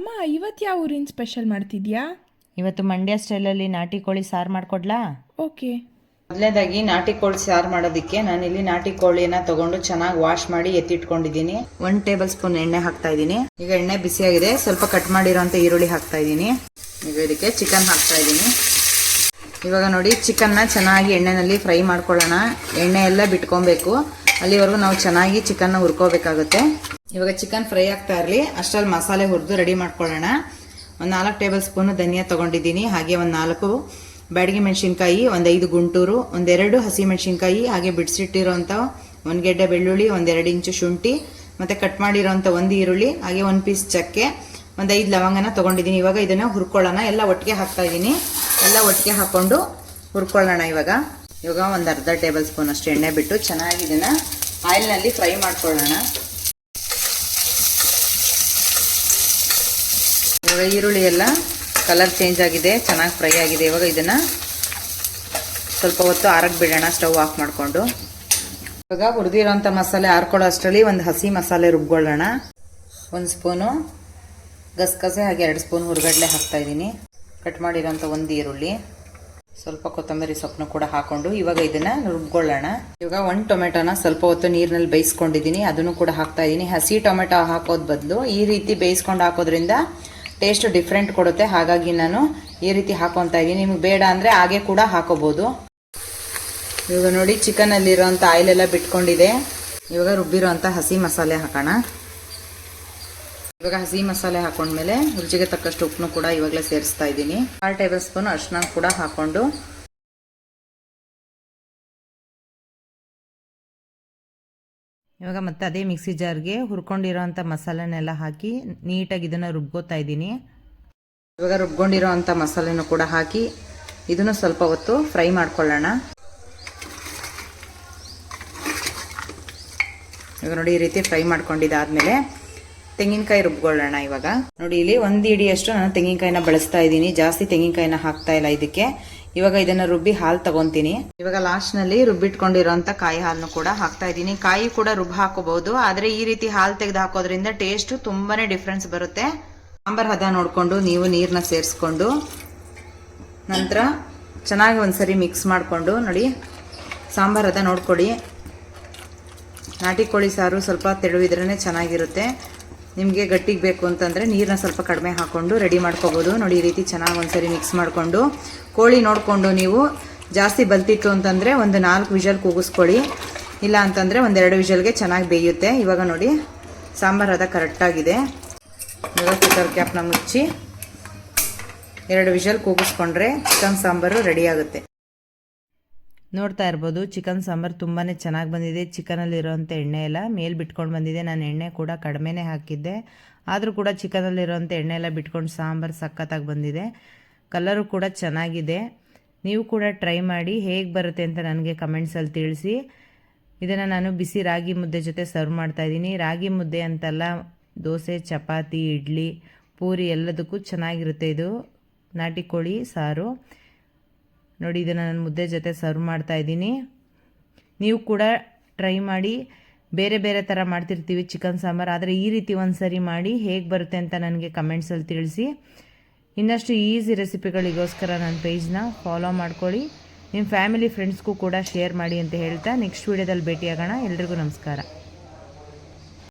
ಅಮ್ಮ, ಇವತ್ತು ಯಾವ ಊರಿನ ಸ್ಪೆಷಲ್ ಮಾಡ್ತಿದ್ಯಾ? ಇವತ್ತು ಮಂಡ್ಯ ಸ್ಟೈಲಲ್ಲಿ ನಾಟಿ ಕೋಳಿ ಸಾರು ಮಾಡ್ಕೊಡ್ಲಾ? ಓಕೆ. ಮೊದಲನೇದಾಗಿ ನಾಟಿ ಕೋಳಿ ಸಾರು ಮಾಡೋದಕ್ಕೆ ನಾನಿಲ್ಲಿ ನಾಟಿ ಕೋಳಿನ ತಗೊಂಡು ಚೆನ್ನಾಗಿ ವಾಶ್ ಮಾಡಿ ಎತ್ತಿಟ್ಕೊಂಡಿದ್ದೀನಿ. 1 ಟೇಬಲ್ ಸ್ಪೂನ್ ಎಣ್ಣೆ ಹಾಕ್ತಾ ಇದ್ದೀನಿ. ಈಗ ಎಣ್ಣೆ ಬಿಸಿಯಾಗಿದೆ, ಸ್ವಲ್ಪ ಕಟ್ ಮಾಡಿರೋಂಥ ಈರುಳ್ಳಿ ಹಾಕ್ತಾ ಇದ್ದೀನಿ. ಈಗ ಇದಕ್ಕೆ ಚಿಕನ್ ಹಾಕ್ತಾ ಇದ್ದೀನಿ. ಇವಾಗ ನೋಡಿ, ಚಿಕನ್ನ ಚೆನ್ನಾಗಿ ಎಣ್ಣೆನಲ್ಲಿ ಫ್ರೈ ಮಾಡ್ಕೊಳ್ಳೋಣ. ಎಣ್ಣೆ ಎಲ್ಲ ಬಿಟ್ಕೊಬೇಕು, ಅಲ್ಲಿವರೆಗೂ ನಾವು ಚೆನ್ನಾಗಿ ಚಿಕನ್ನ ಹುರ್ಕೋಬೇಕಾಗುತ್ತೆ. ಇವಾಗ ಚಿಕನ್ ಫ್ರೈ ಆಗ್ತಾ ಇರಲಿ, ಅಷ್ಟರಲ್ಲಿ ಮಸಾಲೆ ಹುರಿದು ರೆಡಿ ಮಾಡ್ಕೊಳ್ಳೋಣ. ಒಂದು 4 ಟೇಬಲ್ ಸ್ಪೂನ್ ಧನಿಯಾ ತೊಗೊಂಡಿದ್ದೀನಿ, ಹಾಗೆ ಒಂದು 4 ಬ್ಯಾಡಗಿ ಮೆಣಸಿನ್ಕಾಯಿ, ಒಂದು 5 ಗುಂಟೂರು, ಒಂದು 2 ಹಸಿ ಮೆಣಸಿನ್ಕಾಯಿ, ಹಾಗೆ ಬಿಡಿಸಿಟ್ಟಿರೋಂಥ 1 ಗೆಡ್ಡೆ ಬೆಳ್ಳುಳ್ಳಿ, ಒಂದು 2 ಇಂಚು ಶುಂಠಿ, ಮತ್ತು ಕಟ್ ಮಾಡಿರೋಂಥ 1 ಈರುಳ್ಳಿ, ಹಾಗೆ 1 ಪೀಸ್ ಚಕ್ಕೆ, ಒಂದು 5 ಲವಂಗನ ತೊಗೊಂಡಿದ್ದೀನಿ. ಇವಾಗ ಇದನ್ನು ಹುರ್ಕೊಳ್ಳೋಣ. ಎಲ್ಲ ಒಟ್ಟಿಗೆ ಹಾಕ್ತಾ ಇದ್ದೀನಿ. ಎಲ್ಲ ಒಟ್ಟಿಗೆ ಹಾಕ್ಕೊಂಡು ಹುರ್ಕೊಳ್ಳೋಣ. ಇವಾಗ ಒಂದು ಅರ್ಧ ಟೇಬಲ್ ಸ್ಪೂನ್ ಅಷ್ಟು ಎಣ್ಣೆ ಬಿಟ್ಟು ಚೆನ್ನಾಗಿ ಇದನ್ನು ಆಯಿಲ್ನಲ್ಲಿ ಫ್ರೈ ಮಾಡ್ಕೊಳ್ಳೋಣ. ಇವಾಗ ಈರುಳ್ಳಿ ಎಲ್ಲ ಕಲರ್ ಚೇಂಜ್ ಆಗಿದೆ, ಚೆನ್ನಾಗಿ ಫ್ರೈ ಆಗಿದೆ. ಇವಾಗ ಇದನ್ನು ಸ್ವಲ್ಪ ಹೊತ್ತು ಆರಕ್ಕೆ ಬಿಡೋಣ, ಸ್ಟವ್ ಆಫ್ ಮಾಡಿಕೊಂಡು. ಇವಾಗ ಹುರಿದಿರೋಂಥ ಮಸಾಲೆ ಆರ್ಕೊಳ್ಳೋ ಅಷ್ಟರಲ್ಲಿ ಒಂದು ಹಸಿ ಮಸಾಲೆ ರುಬ್ಕೊಳ್ಳೋಣ. 1 ಸ್ಪೂನು ಗಸಗಸೆ, ಹಾಗೆ 2 ಸ್ಪೂನ್ ಹುರ್ಗಡ್ಲೆ ಹಾಕ್ತಾ ಇದ್ದೀನಿ. ಕಟ್ ಮಾಡಿರೋಂಥ 1 ಈರುಳ್ಳಿ, ಸ್ವಲ್ಪ ಕೊತ್ತಂಬರಿ ಸೊಪ್ಪನ್ನು ಕೂಡ ಹಾಕೊಂಡು ಇವಾಗ ಇದನ್ನು ರುಬ್ಕೊಳ್ಳೋಣ. ಇವಾಗ 1 ಟೊಮೆಟೊನ ಸ್ವಲ್ಪ ಹೊತ್ತು ನೀರಿನಲ್ಲಿ ಬೇಯಿಸ್ಕೊಂಡಿದ್ದೀನಿ, ಅದನ್ನು ಕೂಡ ಹಾಕ್ತಾ ಇದ್ದೀನಿ. ಹಸಿ ಟೊಮೆಟೊ ಹಾಕೋದ್ ಬದಲು ಈ ರೀತಿ ಬೇಯಿಸ್ಕೊಂಡು ಹಾಕೋದ್ರಿಂದ ಟೇಸ್ಟ್ ಡಿಫ್ರೆಂಟ್ ಕೊಡುತ್ತೆ. ಹಾಗಾಗಿ ನಾನು ಈ ರೀತಿ ಹಾಕೊತಾ ಇದ್ದೀನಿ. ನಿಮ್ಗೆ ಬೇಡ ಅಂದರೆ ಹಾಗೆ ಕೂಡ ಹಾಕೋಬಹುದು. ಇವಾಗ ನೋಡಿ, ಚಿಕನಲ್ಲಿರೋಂಥ ಆಯಿಲ್ ಎಲ್ಲ ಬಿಟ್ಕೊಂಡಿದೆ. ಇವಾಗ ರುಬ್ಬಿರೋಂಥ ಹಸಿ ಮಸಾಲೆ ಹಾಕೋಣ. ಇವಾಗ ಹಸಿ ಮಸಾಲೆ ಹಾಕೊಂಡ್ಮೇಲೆ ರುಚಿಗೆ ತಕ್ಕಷ್ಟು ಉಪ್ಪನ್ನು ಕೂಡ ಇವಾಗಲೇ ಸೇರಿಸ್ತಾ ಇದ್ದೀನಿ. 1/2 ಟೇಬಲ್ ಸ್ಪೂನ್ ಅರಿಶಿನ ಕೂಡ ಹಾಕೊಂಡು ಇವಾಗ ಮತ್ತೆ ಅದೇ ಮಿಕ್ಸಿ ಜಾರ್ಗೆ ಹುರ್ಕೊಂಡಿರೋಂಥ ಮಸಾಲೆನೆಲ್ಲ ಹಾಕಿ ನೀಟಾಗಿ ಇದನ್ನು ರುಬ್ಕೋತಾ ಇದ್ದೀನಿ. ಇವಾಗ ರುಬ್ಕೊಂಡಿರೋಂಥ ಮಸಾಲೆನೂ ಕೂಡ ಹಾಕಿ ಇದನ್ನು ಸ್ವಲ್ಪ ಹೊತ್ತು ಫ್ರೈ ಮಾಡ್ಕೊಳ್ಳೋಣ. ಇವಾಗ ನೋಡಿ, ಈ ರೀತಿ ಫ್ರೈ ಮಾಡ್ಕೊಂಡಿದ್ದಾದ್ಮೇಲೆ ತೆಂಗಿನಕಾಯಿ ರುಬ್ಕೊಳ್ಳೋಣ. ಇವಾಗ ನೋಡಿ, ಇಲ್ಲಿ 1 ಇಡಿಯಷ್ಟು ನಾನು ತೆಂಗಿನಕಾಯಿನ ಬಳಸ್ತಾ ಇದ್ದೀನಿ, ಜಾಸ್ತಿ ತೆಂಗಿನಕಾಯಿನ ಹಾಕ್ತಾ ಇಲ್ಲ ಇದಕ್ಕೆ. ಇವಾಗ ಇದನ್ನ ರುಬ್ಬಿ ಹಾಲು ತಗೊಂತೀನಿ. ಇವಾಗ ಲಾಸ್ಟ್ ನಲ್ಲಿ ರುಬ್ಬಿಟ್ಕೊಂಡಿರೋಂಥ ಕಾಯಿ ಹಾಲನ್ನು ಕೂಡ ಹಾಕ್ತಾ ಇದ್ದೀನಿ. ಕಾಯಿ ಕೂಡ ರುಬ್ಬ ಹಾಕೋಬಹುದು, ಆದ್ರೆ ಈ ರೀತಿ ಹಾಲು ತೆಗೆದು ಹಾಕೋದ್ರಿಂದ ಟೇಸ್ಟ್ ತುಂಬಾನೇ ಡಿಫ್ರೆನ್ಸ್ ಬರುತ್ತೆ. ಸಾಂಬಾರ್ ಹದ ನೋಡ್ಕೊಂಡು ನೀವು ನೀರನ್ನ ಸೇರಿಸ್ಕೊಂಡು ನಂತರ ಚೆನ್ನಾಗಿ ಒಂದ್ಸರಿ ಮಿಕ್ಸ್ ಮಾಡಿಕೊಂಡು ನೋಡಿ, ಸಾಂಬಾರ್ ಹದ ನೋಡ್ಕೊಡಿ. ನಾಟಿ ಕೋಳಿ ಸಾರು ಸ್ವಲ್ಪ ತೆಳುವಿದ್ರೇ ಚೆನ್ನಾಗಿರುತ್ತೆ. ನಿಮಗೆ ಗಟ್ಟಿಗೆ ಬೇಕು ಅಂತಂದರೆ ನೀರನ್ನ ಸ್ವಲ್ಪ ಕಡಿಮೆ ಹಾಕ್ಕೊಂಡು ರೆಡಿ ಮಾಡ್ಕೋಬೋದು. ನೋಡಿ, ಈ ರೀತಿ ಚೆನ್ನಾಗಿ ಒಂದ್ಸರಿ ಮಿಕ್ಸ್ ಮಾಡಿಕೊಂಡು ಕೋಳಿ ನೋಡಿಕೊಂಡು ನೀವು ಜಾಸ್ತಿ ಬಲ್ತಿತ್ತು ಅಂತಂದರೆ ಒಂದು 4 ವಿಷಲ್ ಕೂಗಿಸ್ಕೊಳ್ಳಿ, ಇಲ್ಲ ಅಂತಂದರೆ ಒಂದು 2 ವಿಷಲ್ಗೆ ಚೆನ್ನಾಗಿ ಬೇಯುತ್ತೆ. ಇವಾಗ ನೋಡಿ, ಸಾಂಬಾರು ಹದ ಕರೆಕ್ಟಾಗಿದೆ. ಇವಾಗ ಕುಕ್ಕರ್ ಕ್ಯಾಪ್ನ ಮುಚ್ಚಿ 2 ವಿಷಲ್ ಕೂಗಿಸ್ಕೊಂಡ್ರೆ ಚಿಕನ್ ಸಾಂಬಾರು ರೆಡಿ ಆಗುತ್ತೆ. ನೋಡ್ತಾ ಇರ್ಬೋದು, ಚಿಕನ್ ಸಾಂಬಾರು ತುಂಬಾ ಚೆನ್ನಾಗಿ ಬಂದಿದೆ. ಚಿಕನಲ್ಲಿರೋಂಥ ಎಣ್ಣೆ ಎಲ್ಲ ಮೇಲೆ ಬಿಟ್ಕೊಂಡು ಬಂದಿದೆ. ನಾನು ಎಣ್ಣೆ ಕೂಡ ಕಡಿಮೆನೇ ಹಾಕಿದ್ದೆ, ಆದರೂ ಕೂಡ ಚಿಕನಲ್ಲಿರೋಂಥ ಎಣ್ಣೆ ಎಲ್ಲ ಬಿಟ್ಕೊಂಡು ಸಾಂಬಾರು ಸಖತ್ತಾಗಿ ಬಂದಿದೆ. ಕಲರು ಕೂಡ ಚೆನ್ನಾಗಿದೆ. ನೀವು ಕೂಡ ಟ್ರೈ ಮಾಡಿ, ಹೇಗೆ ಬರುತ್ತೆ ಅಂತ ನನಗೆ ಕಮೆಂಟ್ಸಲ್ಲಿ ತಿಳಿಸಿ. ಇದನ್ನು ನಾನು ಬಿಸಿ ರಾಗಿ ಮುದ್ದೆ ಜೊತೆ ಸರ್ವ್ ಮಾಡ್ತಾಯಿದ್ದೀನಿ. ರಾಗಿ ಮುದ್ದೆ ಅಂತಲ್ಲ, ದೋಸೆ, ಚಪಾತಿ, ಇಡ್ಲಿ, ಪೂರಿ ಎಲ್ಲದಕ್ಕೂ ಚೆನ್ನಾಗಿರುತ್ತೆ ಇದು ನಾಟಿ ಕೋಳಿ ಸಾರು. ನೋಡಿ, ಇದನ್ನು ನಾನು ಮುದ್ದೆ ಜೊತೆ ಸರ್ವ್ ಮಾಡ್ತಾ ಇದ್ದೀನಿ. ನೀವು ಕೂಡ ಟ್ರೈ ಮಾಡಿ. ಬೇರೆ ಬೇರೆ ಥರ ಮಾಡ್ತಿರ್ತೀವಿ ಚಿಕನ್ ಸಾಂಬಾರು, ಆದರೆ ಈ ರೀತಿ ಒಂದು ಸರಿ ಮಾಡಿ ಹೇಗೆ ಬರುತ್ತೆ ಅಂತ ನನಗೆ ಕಮೆಂಟ್ಸಲ್ಲಿ ತಿಳಿಸಿ. ಇನ್ನಷ್ಟು ಈಸಿ ರೆಸಿಪಿಗಳಿಗೋಸ್ಕರ ನನ್ನ ಪೇಜ್ನ ಫಾಲೋ ಮಾಡ್ಕೊಳ್ಳಿ. ನಿಮ್ಮ ಫ್ಯಾಮಿಲಿ ಫ್ರೆಂಡ್ಸ್ಗೂ ಕೂಡ ಶೇರ್ ಮಾಡಿ ಅಂತ ಹೇಳ್ತಾ ನೆಕ್ಸ್ಟ್ ವೀಡಿಯೋದಲ್ಲಿ ಭೇಟಿಯಾಗೋಣ. ಎಲ್ರಿಗೂ ನಮಸ್ಕಾರ.